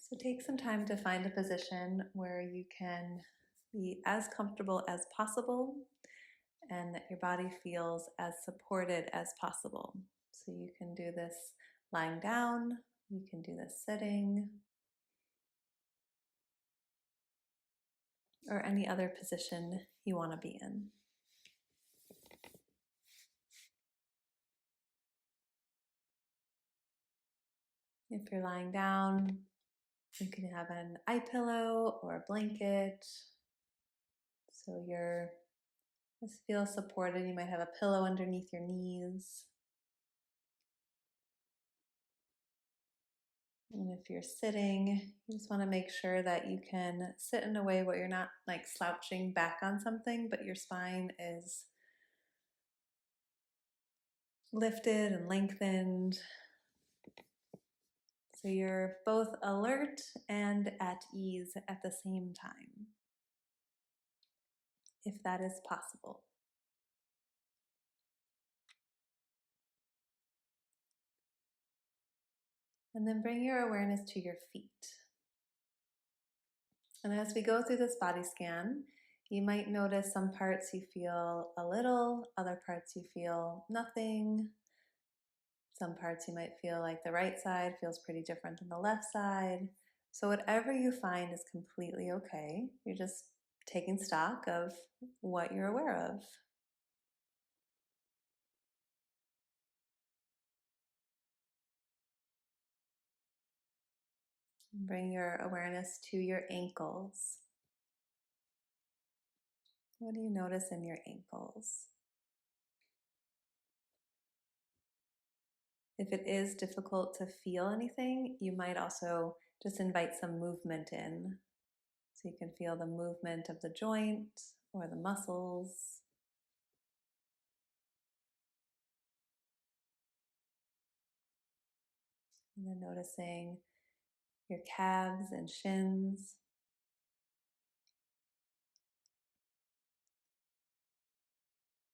So take some time to find a position where you can be as comfortable as possible and that your body feels as supported as possible. So you can do this lying down, you can do this sitting, or any other position you want to be in. If you're lying down, you can have an eye pillow or a blanket. So you're just feel supported. You might have a pillow underneath your knees. And if you're sitting, you just want to make sure that you can sit in a way where you're not like slouching back on something, but your spine is lifted and lengthened. So you're both alert and at ease at the same time, if that is possible. And then bring your awareness to your feet. And as we go through this body scan, you might notice some parts you feel a little, other parts you feel nothing. Some parts you might feel like the right side feels pretty different than the left side. So whatever you find is completely okay. You're just taking stock of what you're aware of. Bring your awareness to your ankles. What do you notice in your ankles? If it is difficult to feel anything, you might also just invite some movement in. So you can feel the movement of the joint or the muscles. And then noticing your calves and shins.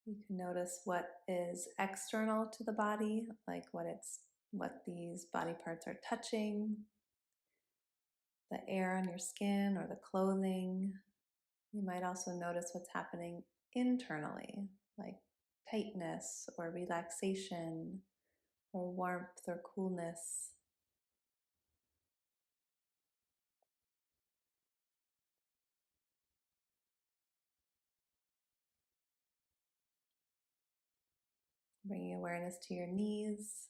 You can notice what is external to the body, like what these body parts are touching, the air on your skin or the clothing. You might also notice what's happening internally, like tightness or relaxation or warmth or coolness. Bringing awareness to your knees.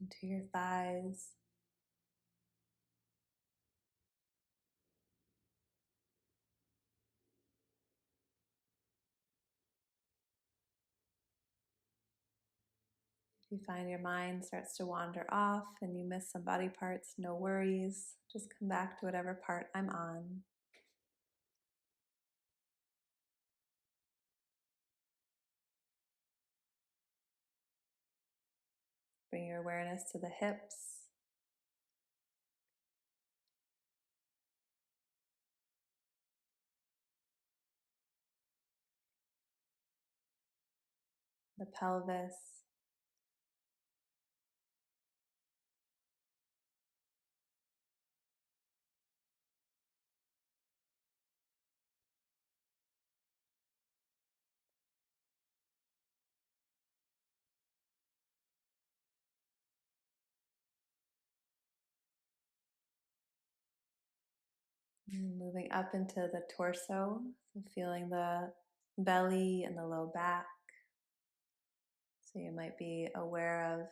Into your thighs. If you find your mind starts to wander off and you miss some body parts, no worries. Just come back to whatever part I'm on. Bring your awareness to the hips. The pelvis. And moving up into the torso, so feeling the belly and the low back. So you might be aware of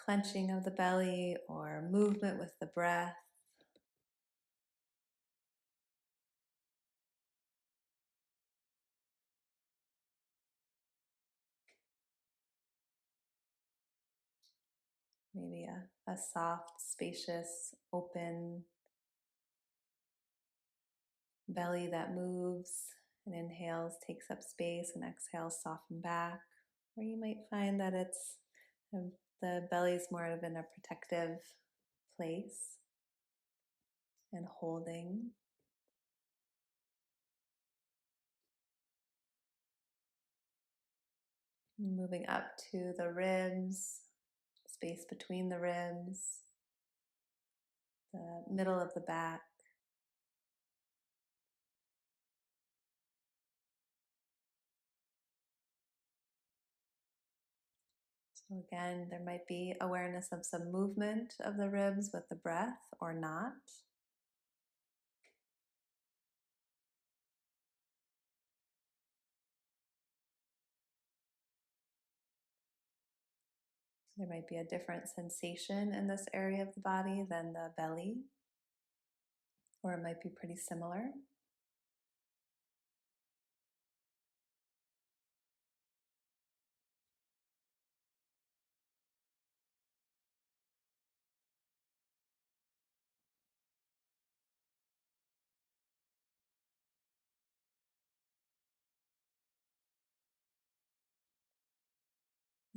clenching of the belly or movement with the breath. Maybe a soft, spacious, open belly that moves and inhales, takes up space, and exhales, soften back. Or you might find that it's the belly's more of in a protective place and holding. Moving up to the ribs, space between the ribs, the middle of the back. So again, there might be awareness of some movement of the ribs with the breath or not. There might be a different sensation in this area of the body than the belly, or it might be pretty similar.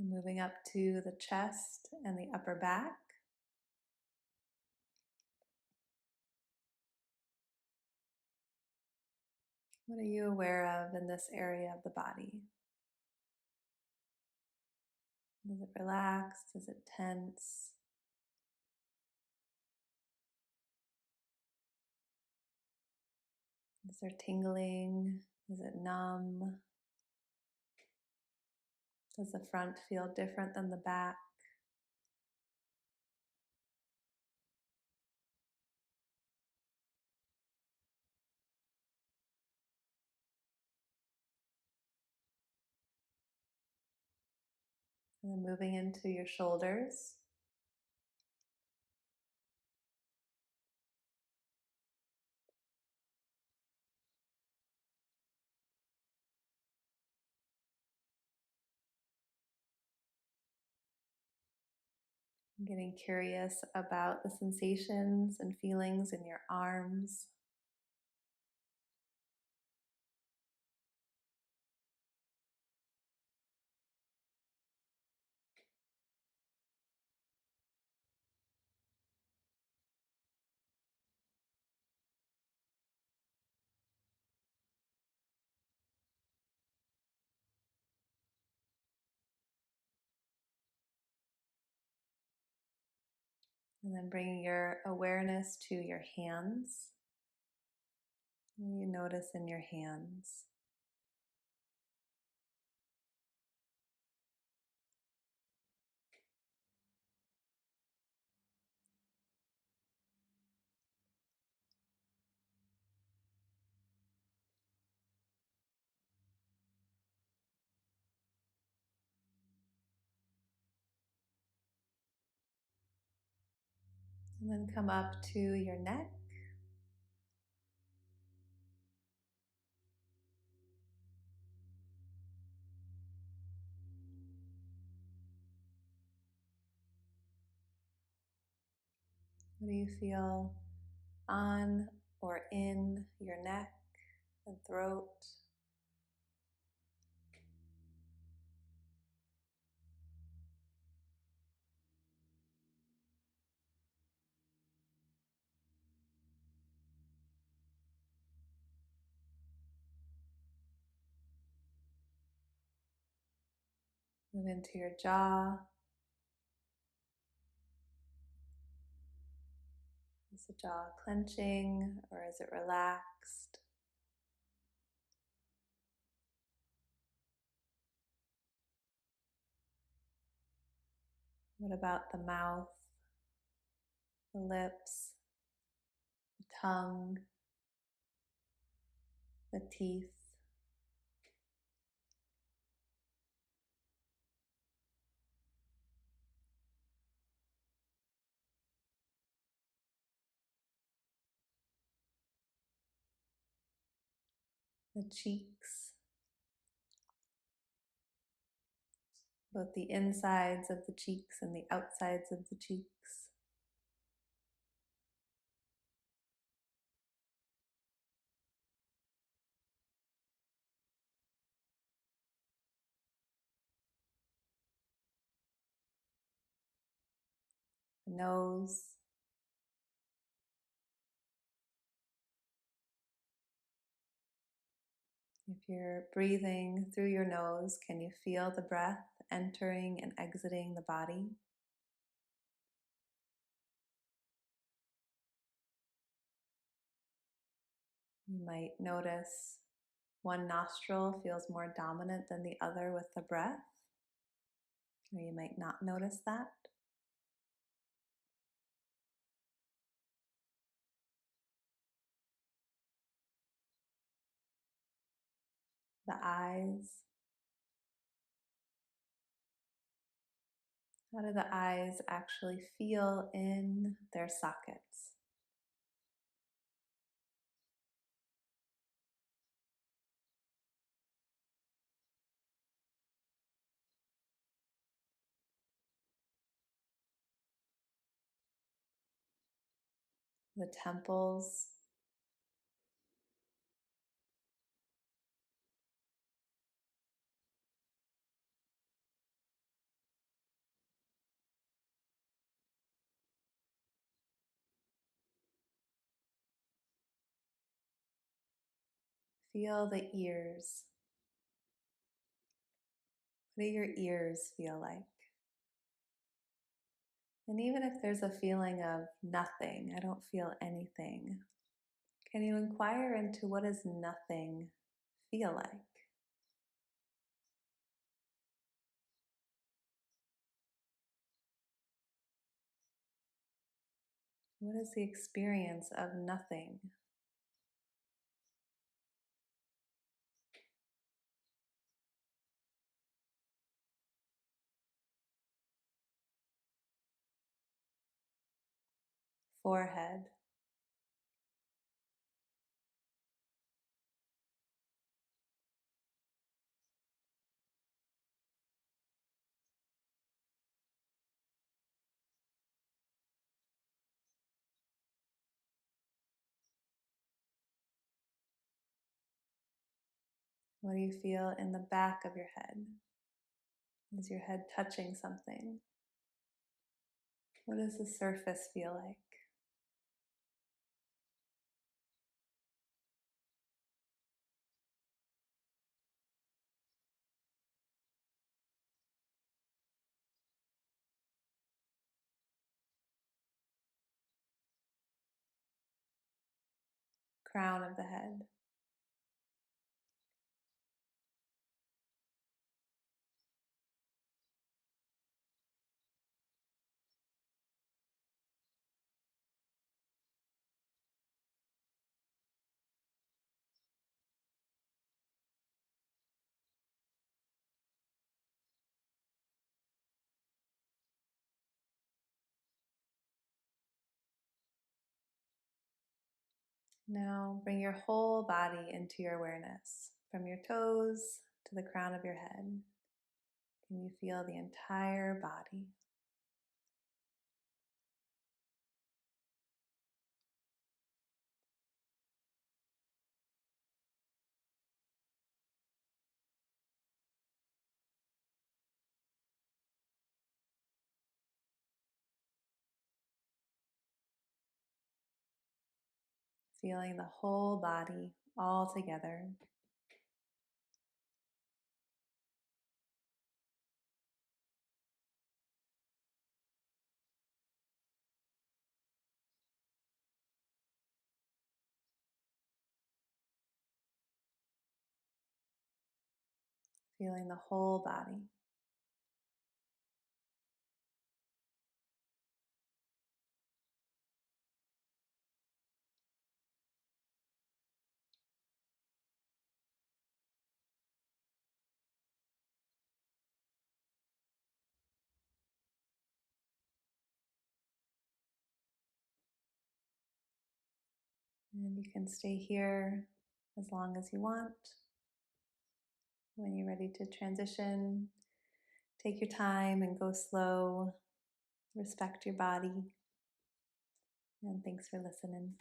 And moving up to the chest and the upper back. What are you aware of in this area of the body? Is it relaxed? Is it tense? Is there tingling? Is it numb? Does the front feel different than the back? And then moving into your shoulders. Getting curious about the sensations and feelings in your arms. And then bringing your awareness to your hands. What do you notice in your hands? And then come up to your neck. What do you feel on or in your neck and throat? Move into your jaw. Is the jaw clenching or is it relaxed? What about the mouth, the lips, the tongue, the teeth? The cheeks, both the insides of the cheeks and the outsides of the cheeks. the nose. If you're breathing through your nose, can you feel the breath entering and exiting the body? You might notice one nostril feels more dominant than the other with the breath, or you might not notice that. The eyes. How do the eyes actually feel in their sockets? The temples. Feel the ears. What do your ears feel like? And even if there's a feeling of nothing, I don't feel anything, can you inquire into what does nothing feel like? What is the experience of nothing? Forehead. What do you feel in the back of your head? Is your head touching something? What does the surface feel like? Crown of the head. Now bring your whole body into your awareness, from your toes to the crown of your head. Can you feel the entire body? Feeling the whole body all together. Feeling the whole body. And you can stay here as long as you want. When you're ready to transition, take your time and go slow. Respect your body. And thanks for listening.